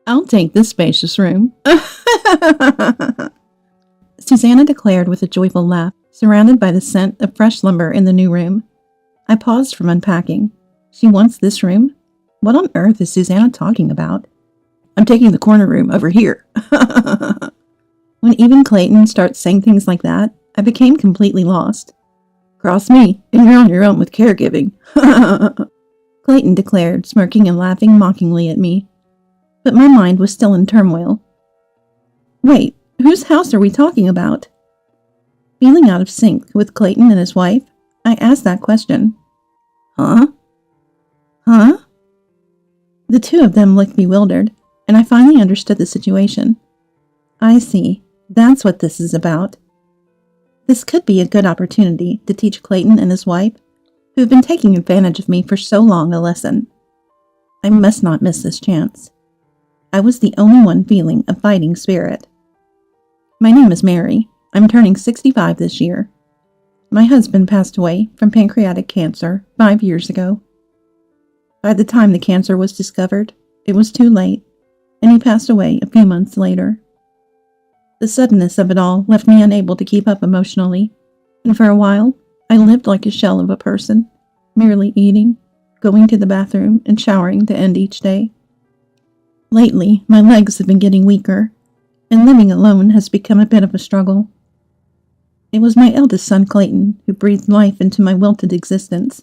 I'll take this spacious room. Susanna declared with a joyful laugh, surrounded by the scent of fresh lumber in the new room. I paused from unpacking. She wants this room? What on earth is Susanna talking about? I'm taking the corner room over here. When even Clayton starts saying things like that, I became completely lost. Cross me, and you're on your own with caregiving. Clayton declared, smirking and laughing mockingly at me. But my mind was still in turmoil. Wait, whose house are we talking about? Feeling out of sync with Clayton and his wife, I asked that question. Huh? The two of them looked bewildered, and I finally understood the situation. I see. That's what this is about. This could be a good opportunity to teach Clayton and his wife, who have been taking advantage of me for so long, a lesson. I must not miss this chance. I was the only one feeling a fighting spirit. My name is Mary. I'm turning 65 this year. My husband passed away from pancreatic cancer 5 years ago. By the time the cancer was discovered, it was too late, and he passed away a few months later. The suddenness of it all left me unable to keep up emotionally, and for a while, I lived like a shell of a person, merely eating, going to the bathroom, and showering to end each day. Lately, my legs have been getting weaker, and living alone has become a bit of a struggle. It was my eldest son, Clayton, who breathed life into my wilted existence.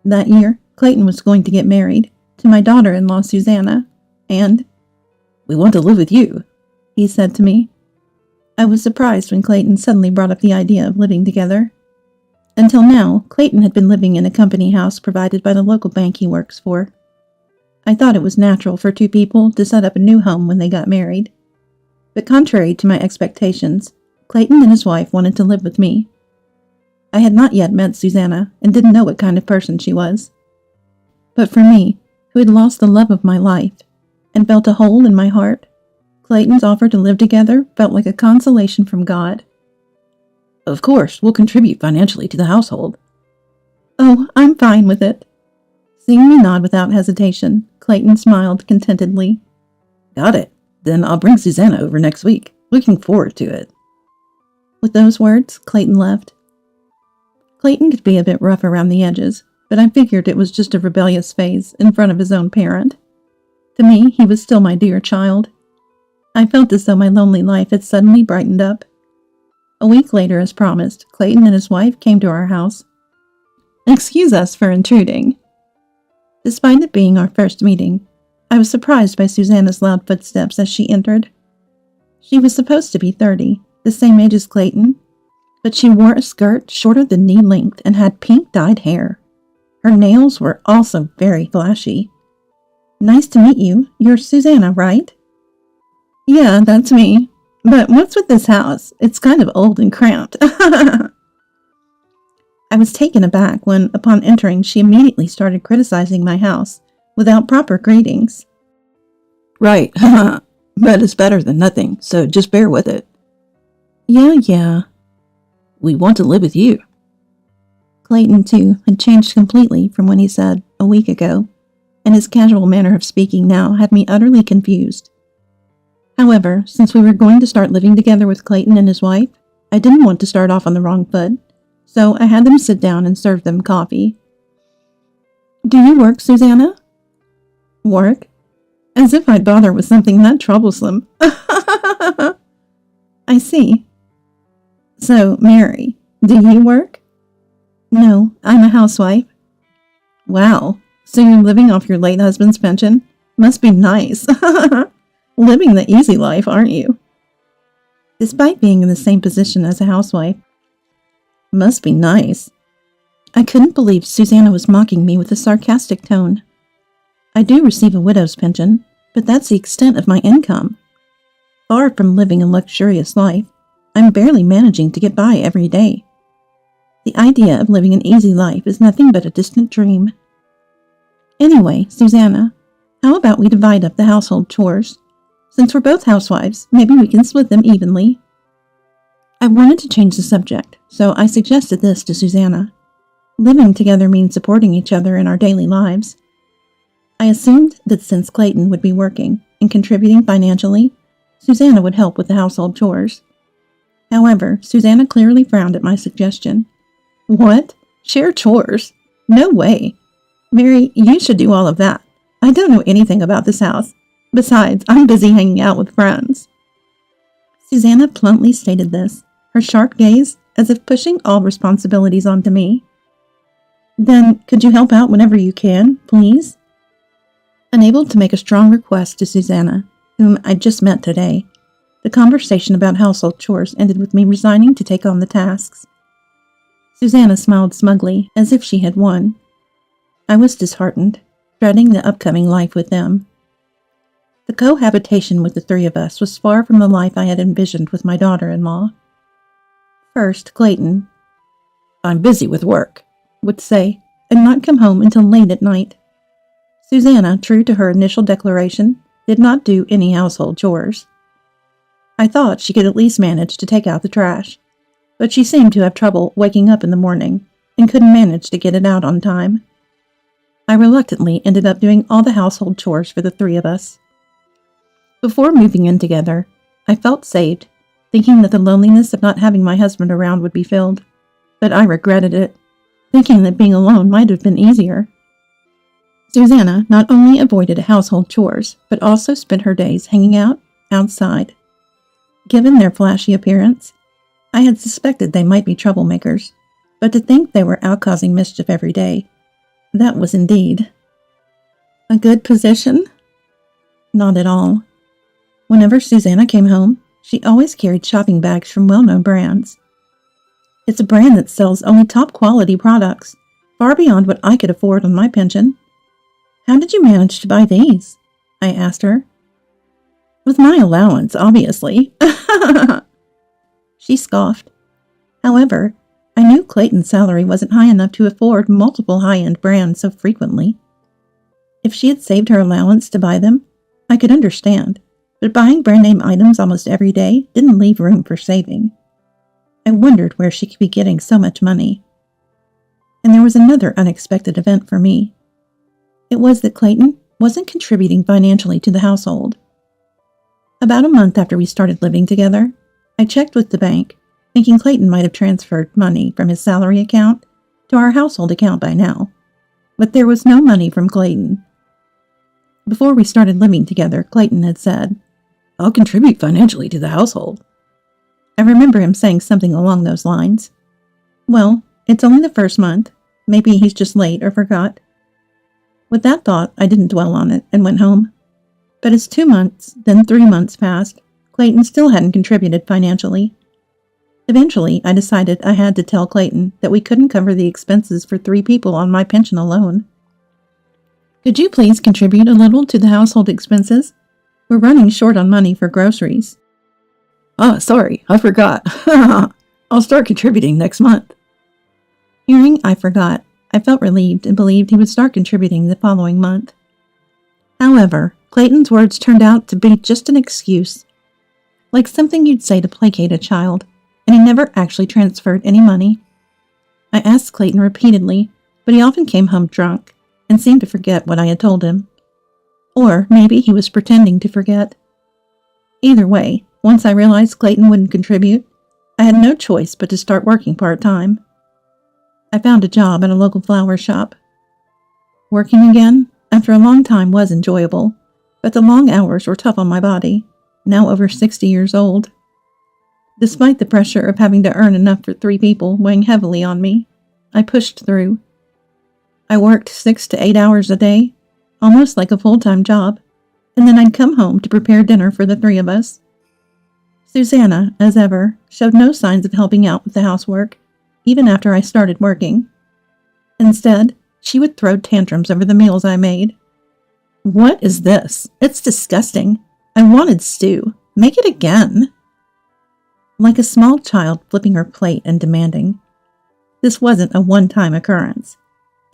That year, Clayton was going to get married to my daughter-in-law, Susanna, and, "We want to live with you," he said to me. I was surprised when Clayton suddenly brought up the idea of living together. Until now, Clayton had been living in a company house provided by the local bank he works for. I thought it was natural for two people to set up a new home when they got married. But contrary to my expectations, Clayton and his wife wanted to live with me. I had not yet met Susanna and didn't know what kind of person she was. But for me, who had lost the love of my life and felt a hole in my heart, Clayton's offer to live together felt like a consolation from God. "Of course, we'll contribute financially to the household." "Oh, I'm fine with it." Seeing me nod without hesitation, Clayton smiled contentedly. "Got it. Then I'll bring Susanna over next week. Looking forward to it." With those words, Clayton left. Clayton could be a bit rough around the edges, but I figured it was just a rebellious phase in front of his own parent. To me, he was still my dear child. I felt as though my lonely life had suddenly brightened up. A week later, as promised, Clayton and his wife came to our house. Excuse us for intruding. Despite it being our first meeting, I was surprised by Susanna's loud footsteps as she entered. She was supposed to be 30, the same age as Clayton, but she wore a skirt shorter than knee length and had pink dyed hair. Her nails were also very flashy. "Nice to meet you. You're Susanna, right?" "Yeah, that's me. But what's with this house? It's kind of old and cramped." I was taken aback when, upon entering, she immediately started criticizing my house without proper greetings. "Right, but it's better than nothing, so just bear with it." Yeah. "We want to live with you." Clayton, too, had changed completely from what he said a week ago, and his casual manner of speaking now had me utterly confused. However, since we were going to start living together with Clayton and his wife, I didn't want to start off on the wrong foot, so I had them sit down and serve them coffee. "Do you work, Susanna?" "Work? As if I'd bother with something that troublesome." "I see. So, Mary, do you work?" "No, I'm a housewife." "Wow, so you're living off your late husband's pension? Must be nice." "Living the easy life, aren't you?" Despite being in the same position as a housewife. Must be nice. I couldn't believe Susanna was mocking me with a sarcastic tone. I do receive a widow's pension, but that's the extent of my income. Far from living a luxurious life, I'm barely managing to get by every day. The idea of living an easy life is nothing but a distant dream. Anyway, Susanna, how about we divide up the household chores? Since we're both housewives, maybe we can split them evenly. I wanted to change the subject, so I suggested this to Susanna. Living together means supporting each other in our daily lives. I assumed that since Clayton would be working, in contributing financially, Susanna would help with the household chores. However, Susanna clearly frowned at my suggestion. What? Share chores? No way. Mary, you should do all of that. I don't know anything about this house. Besides, I'm busy hanging out with friends. Susanna bluntly stated this, her sharp gaze as if pushing all responsibilities onto me. Then, could you help out whenever you can, please? Unable to make a strong request to Susanna, whom I just met today, the conversation about household chores ended with me resigning to take on the tasks. Susanna smiled smugly, as if she had won. I was disheartened, dreading the upcoming life with them. The cohabitation with the three of us was far from the life I had envisioned with my daughter-in-law. First, Clayton, "I'm busy with work," would say, and not come home until late at night. Susanna, true to her initial declaration, did not do any household chores. I thought she could at least manage to take out the trash, but she seemed to have trouble waking up in the morning and couldn't manage to get it out on time. I reluctantly ended up doing all the household chores for the three of us. Before moving in together, I felt saved, thinking that the loneliness of not having my husband around would be filled, but I regretted it, thinking that being alone might have been easier. Susanna not only avoided household chores, but also spent her days hanging out outside. Given their flashy appearance, I had suspected they might be troublemakers, but to think they were out causing mischief every day, that was indeed a good position? Not at all. Whenever Susanna came home, she always carried shopping bags from well-known brands. It's a brand that sells only top-quality products, far beyond what I could afford on my pension. "How did you manage to buy these?" I asked her. "With my allowance, obviously." She scoffed. However, I knew Clayton's salary wasn't high enough to afford multiple high-end brands so frequently. If she had saved her allowance to buy them, I could understand, but buying brand-name items almost every day didn't leave room for saving. I wondered where she could be getting so much money. And there was another unexpected event for me. It was that Clayton wasn't contributing financially to the household. About a month after we started living together, I checked with the bank, thinking Clayton might have transferred money from his salary account to our household account by now. But there was no money from Clayton. Before we started living together, Clayton had said, "I'll contribute financially to the household." I remember him saying something along those lines. Well, it's only the first month. Maybe he's just late or forgot. With that thought, I didn't dwell on it and went home. But as 2 months, then 3 months passed, Clayton still hadn't contributed financially. Eventually, I decided I had to tell Clayton that we couldn't cover the expenses for 3 people on my pension alone. "Could you please contribute a little to the household expenses? We're running short on money for groceries." "Oh, sorry, I forgot. I'll start contributing next month." Hearing I forgot, I felt relieved and believed he would start contributing the following month. However, Clayton's words turned out to be just an excuse, like something you'd say to placate a child, and he never actually transferred any money. I asked Clayton repeatedly, but he often came home drunk and seemed to forget what I had told him. Or maybe he was pretending to forget. Either way, once I realized Clayton wouldn't contribute, I had no choice but to start working part-time. I found a job at a local flower shop. Working again, after a long time, was enjoyable, but the long hours were tough on my body, now over 60 years old. Despite the pressure of having to earn enough for 3 people weighing heavily on me, I pushed through. I worked 6 to 8 hours a day, almost like a full-time job, and then I'd come home to prepare dinner for the 3 of us. Susanna, as ever, showed no signs of helping out with the housework, even after I started working. Instead, she would throw tantrums over the meals I made. "What is this? It's disgusting. I wanted stew. Make it again." Like a small child flipping her plate and demanding. This wasn't a one-time occurrence.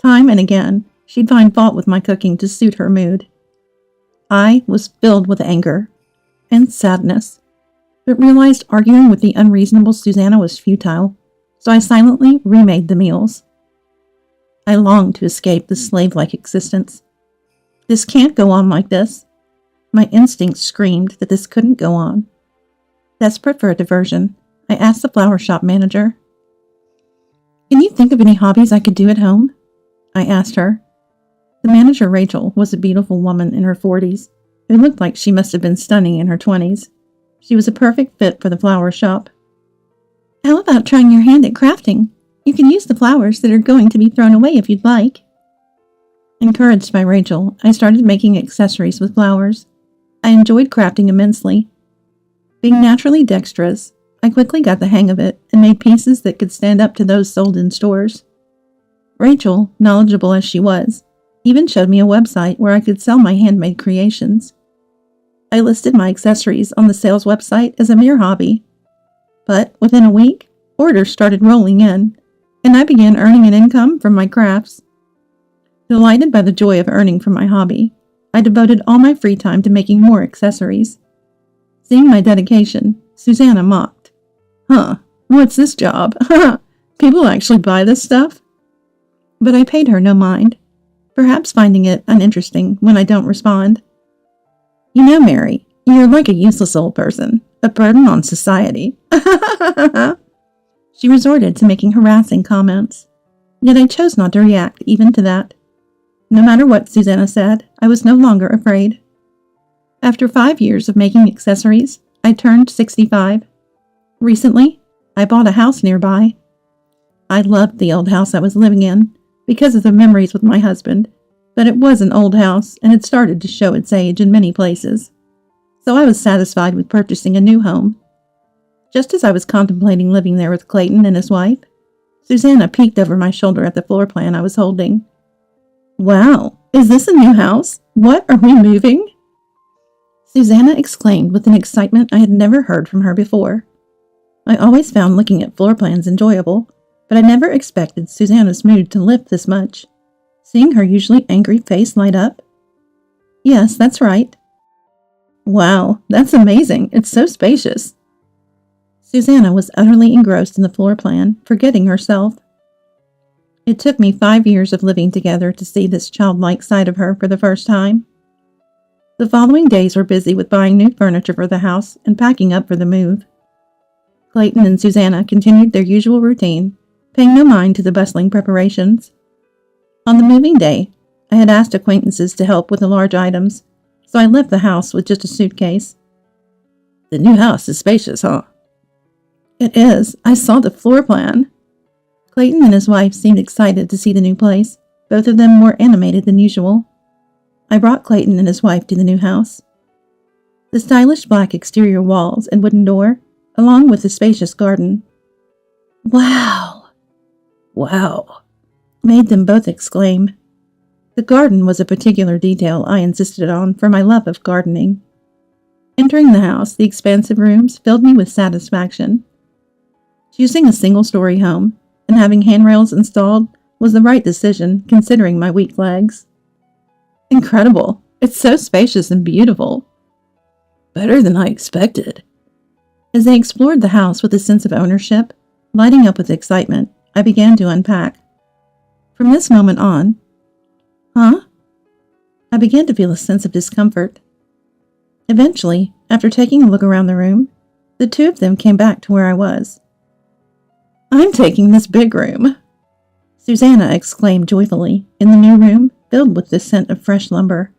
Time and again, she'd find fault with my cooking to suit her mood. I was filled with anger and sadness, but realized arguing with the unreasonable Susanna was futile, so I silently remade the meals. I longed to escape this slave-like existence. This can't go on like this. My instincts screamed that this couldn't go on. Desperate for a diversion, I asked the flower shop manager, "Can you think of any hobbies I could do at home?" I asked her. The manager, Rachel, was a beautiful woman in her 40s who looked like she must have been stunning in her 20s. She was a perfect fit for the flower shop. "How about trying your hand at crafting? You can use the flowers that are going to be thrown away if you'd like." Encouraged by Rachel, I started making accessories with flowers. I enjoyed crafting immensely. Being naturally dexterous, I quickly got the hang of it and made pieces that could stand up to those sold in stores. Rachel, knowledgeable as she was, even showed me a website where I could sell my handmade creations. I listed my accessories on the sales website as a mere hobby. But within a week, orders started rolling in, and I began earning an income from my crafts. Delighted by the joy of earning from my hobby, I devoted all my free time to making more accessories. Seeing my dedication, Susanna mocked. "Huh, what's this job? People actually buy this stuff?" But I paid her no mind, perhaps finding it uninteresting when I don't respond. "You know, Mary, you're like a useless old person, a burden on society." She resorted to making harassing comments, yet I chose not to react even to that. No matter what Susanna said, I was no longer afraid. After 5 years of making accessories, I turned 65. Recently, I bought a house nearby. I loved the old house I was living in because of the memories with my husband, but it was an old house and had started to show its age in many places. So I was satisfied with purchasing a new home. Just as I was contemplating living there with Clayton and his wife, Susanna peeked over my shoulder at the floor plan I was holding. "Wow, is this a new house? What, are we moving?" Susanna exclaimed with an excitement I had never heard from her before. I always found looking at floor plans enjoyable, but I never expected Susanna's mood to lift this much. Seeing her usually angry face light up. "Yes, that's right." "Wow, that's amazing. It's so spacious." Susanna was utterly engrossed in the floor plan, forgetting herself. It took me 5 years of living together to see this childlike side of her for the first time. The following days were busy with buying new furniture for the house and packing up for the move. Clayton and Susanna continued their usual routine, paying no mind to the bustling preparations. On the moving day, I had asked acquaintances to help with the large items, so I left the house with just a suitcase. "The new house is spacious, huh?" "It is. I saw the floor plan." Clayton and his wife seemed excited to see the new place, both of them more animated than usual. I brought Clayton and his wife to the new house. The stylish black exterior walls and wooden door, along with the spacious garden. "Wow! Wow!" made them both exclaim. The garden was a particular detail I insisted on for my love of gardening. Entering the house, the expansive rooms filled me with satisfaction. Choosing a single-story home and having handrails installed was the right decision, considering my weak legs. "Incredible! It's so spacious and beautiful." "Better than I expected." As I explored the house with a sense of ownership, lighting up with excitement, I began to unpack. From this moment on, I began to feel a sense of discomfort. Eventually, after taking a look around the room, the two of them came back to where I was. "I'm taking this big room," Susanna exclaimed joyfully, in the new room filled with the scent of fresh lumber.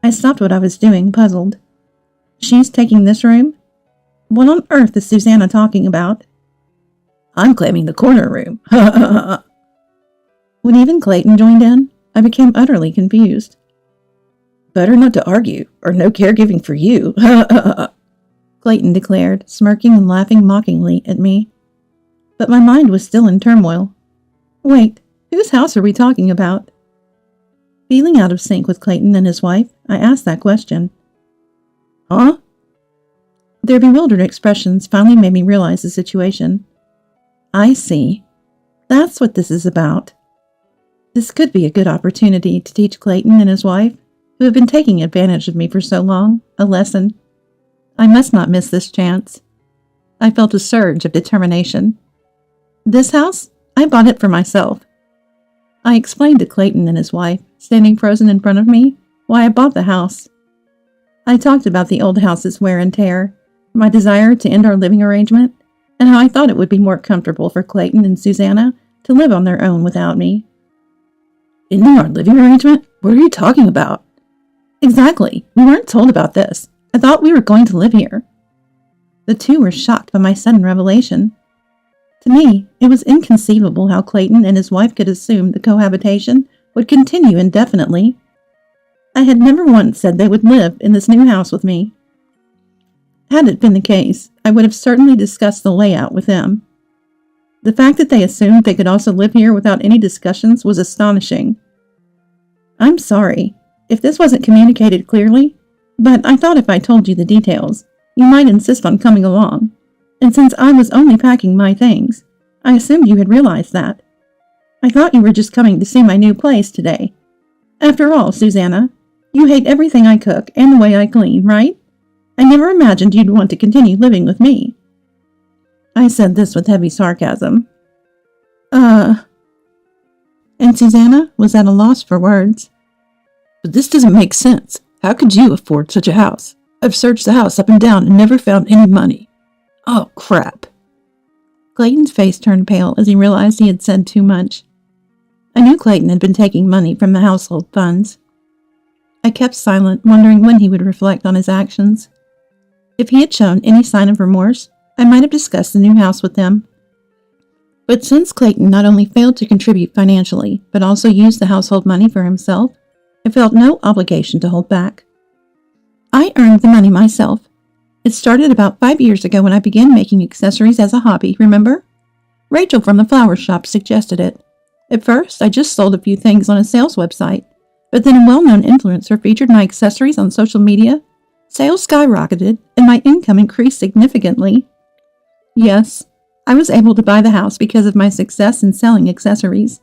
I stopped what I was doing, puzzled. "She's taking this room? What on earth is Susanna talking about?" "I'm claiming the corner room." When even Clayton joined in, I became utterly confused. "Better not to argue, or no caregiving for you," Clayton declared, smirking and laughing mockingly at me. But my mind was still in turmoil. Wait, whose house are we talking about? Feeling out of sync with Clayton and his wife, I asked that question. "Huh?" Their bewildered expressions finally made me realize the situation. I see. That's what this is about. This could be a good opportunity to teach Clayton and his wife, who have been taking advantage of me for so long, a lesson. I must not miss this chance. I felt a surge of determination. This house? I bought it for myself. I explained to Clayton and his wife, standing frozen in front of me, why I bought the house. I talked about the old house's wear and tear, my desire to end our living arrangement, and how I thought it would be more comfortable for Clayton and Susanna to live on their own without me. Ending our living arrangement? What are you talking about? Exactly. We weren't told about this. I thought we were going to live here. The two were shocked by my sudden revelation. To me, it was inconceivable how Clayton and his wife could assume the cohabitation would continue indefinitely. I had never once said they would live in this new house with me. Had it been the case, I would have certainly discussed the layout with them. The fact that they assumed they could also live here without any discussions was astonishing. I'm sorry if this wasn't communicated clearly, but I thought if I told you the details, you might insist on coming along. And since I was only packing my things, I assumed you had realized that. I thought you were just coming to see my new place today. After all, Susanna, you hate everything I cook and the way I clean, right? I never imagined you'd want to continue living with me. I said this with heavy sarcasm. And Susanna was at a loss for words. But this doesn't make sense. How could you afford such a house? I've searched the house up and down and never found any money. Oh, crap. Clayton's face turned pale as he realized he had said too much. I knew Clayton had been taking money from the household funds. I kept silent, wondering when he would reflect on his actions. If he had shown any sign of remorse, I might have discussed the new house with him. But since Clayton not only failed to contribute financially, but also used the household money for himself, I felt no obligation to hold back. I earned the money myself. It started about 5 years ago when I began making accessories as a hobby, remember? Rachel from the flower shop suggested it. At first, I just sold a few things on a sales website, but then a well-known influencer featured my accessories on social media. Sales skyrocketed, and my income increased significantly. Yes, I was able to buy the house because of my success in selling accessories.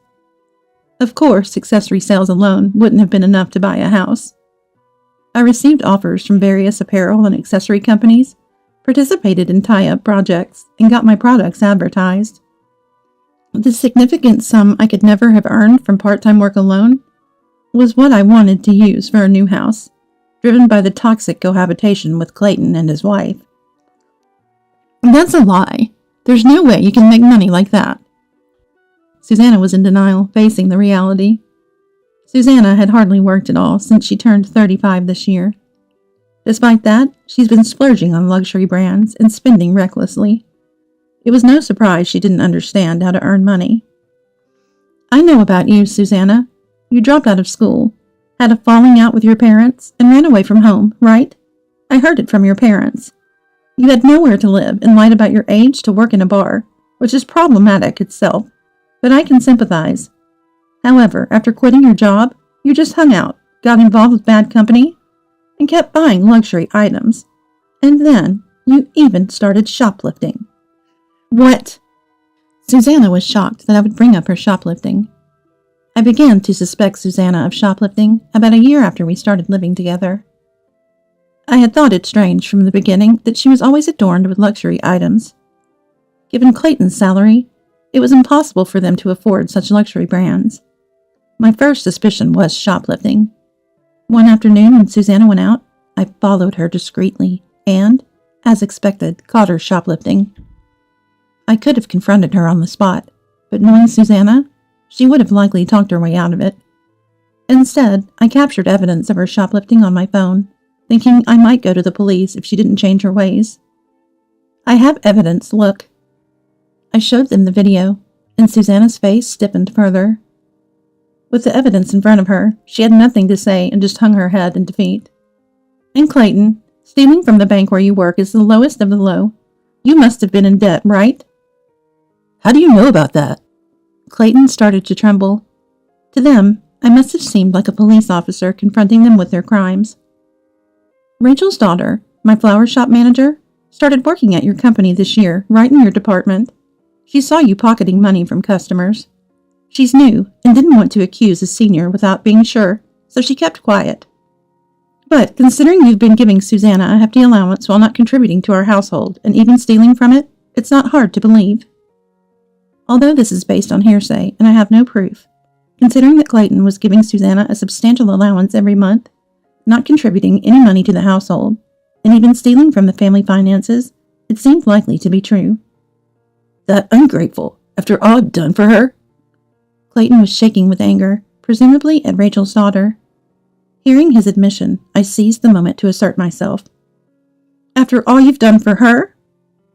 Of course, accessory sales alone wouldn't have been enough to buy a house. I received offers from various apparel and accessory companies, participated in tie-up projects, and got my products advertised. The significant sum I could never have earned from part-time work alone was what I wanted to use for a new house, driven by the toxic cohabitation with Clayton and his wife. That's a lie. There's no way you can make money like that. Susanna was in denial, facing the reality. Susanna had hardly worked at all since she turned 35 this year. Despite that, she's been splurging on luxury brands and spending recklessly. It was no surprise she didn't understand how to earn money. I know about you, Susanna. You dropped out of school, had a falling out with your parents, and ran away from home, right? I heard it from your parents. You had nowhere to live and lied about your age to work in a bar, which is problematic itself, but I can sympathize. However, after quitting your job, you just hung out, got involved with bad company, and kept buying luxury items. And then, you even started shoplifting. What? Susanna was shocked that I would bring up her shoplifting. I began to suspect Susanna of shoplifting about a year after we started living together. I had thought it strange from the beginning that she was always adorned with luxury items. Given Clayton's salary, it was impossible for them to afford such luxury brands. My first suspicion was shoplifting. One afternoon when Susanna went out, I followed her discreetly and, as expected, caught her shoplifting. I could have confronted her on the spot, but knowing Susanna, she would have likely talked her way out of it. Instead, I captured evidence of her shoplifting on my phone, thinking I might go to the police if she didn't change her ways. I have evidence, look. I showed them the video, and Susanna's face stiffened further. With the evidence in front of her, she had nothing to say and just hung her head in defeat. And Clayton, stealing from the bank where you work is the lowest of the low. You must have been in debt, right? How do you know about that? Clayton started to tremble. To them, I must have seemed like a police officer confronting them with their crimes. Rachel's daughter, my flower shop manager, started working at your company this year, right in your department. She saw you pocketing money from customers. She's new and didn't want to accuse a senior without being sure, so she kept quiet. But considering you've been giving Susanna a hefty allowance while not contributing to our household and even stealing from it, it's not hard to believe. Although this is based on hearsay and I have no proof, considering that Clayton was giving Susanna a substantial allowance every month, not contributing any money to the household, and even stealing from the family finances, it seemed likely to be true. That ungrateful, after all I've done for her? Clayton was shaking with anger, presumably at Rachel's daughter. Hearing his admission, I seized the moment to assert myself. After all you've done for her?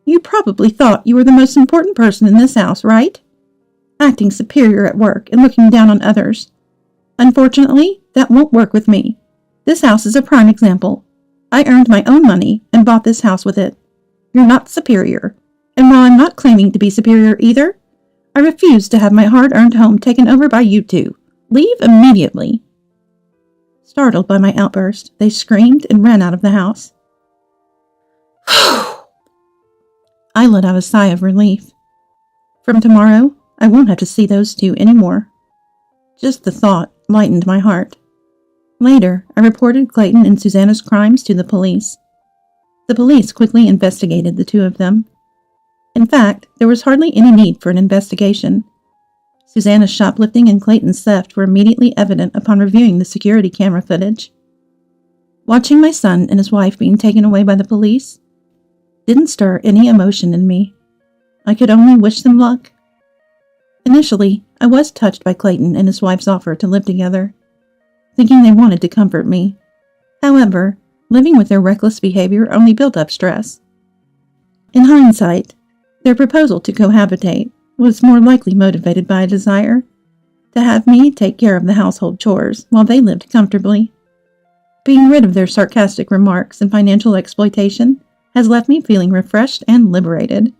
You probably thought you were the most important person in this house, right? Acting superior at work and looking down on others. Unfortunately, that won't work with me. This house is a prime example. I earned my own money and bought this house with it. You're not superior, and while I'm not claiming to be superior either, I refuse to have my hard-earned home taken over by you two. Leave immediately. Startled by my outburst, they screamed and ran out of the house. I let out a sigh of relief. From tomorrow, I won't have to see those two anymore. Just the thought lightened my heart. Later, I reported Clayton and Susanna's crimes to the police. The police quickly investigated the two of them. In fact, there was hardly any need for an investigation. Susanna's shoplifting and Clayton's theft were immediately evident upon reviewing the security camera footage. Watching my son and his wife being taken away by the police didn't stir any emotion in me. I could only wish them luck. Initially, I was touched by Clayton and his wife's offer to live together, thinking they wanted to comfort me. However, living with their reckless behavior only built up stress. In hindsight, their proposal to cohabitate was more likely motivated by a desire to have me take care of the household chores while they lived comfortably. Being rid of their sarcastic remarks and financial exploitation has left me feeling refreshed and liberated.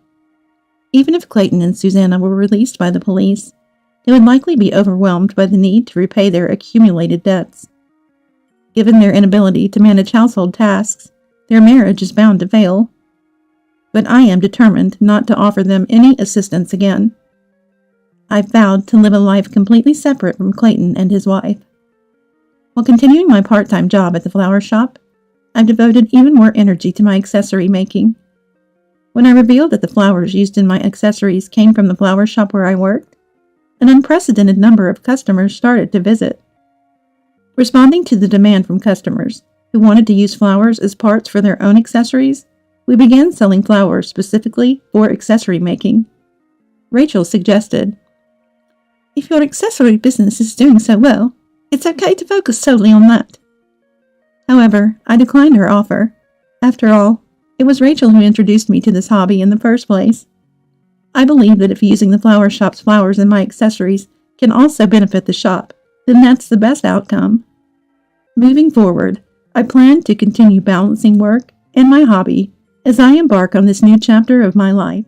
Even if Clayton and Susanna were released by the police, they would likely be overwhelmed by the need to repay their accumulated debts. Given their inability to manage household tasks, their marriage is bound to fail. But I am determined not to offer them any assistance again. I've vowed to live a life completely separate from Clayton and his wife. While continuing my part-time job at the flower shop, I've devoted even more energy to my accessory making. When I revealed that the flowers used in my accessories came from the flower shop where I worked, an unprecedented number of customers started to visit. Responding to the demand from customers who wanted to use flowers as parts for their own accessories, we began selling flowers specifically for accessory making. Rachel suggested, "If your accessory business is doing so well, it's okay to focus solely on that." However, I declined her offer. After all, it was Rachel who introduced me to this hobby in the first place. I believe that if using the flower shop's flowers in my accessories can also benefit the shop, then that's the best outcome. Moving forward, I plan to continue balancing work and my hobby as I embark on this new chapter of my life.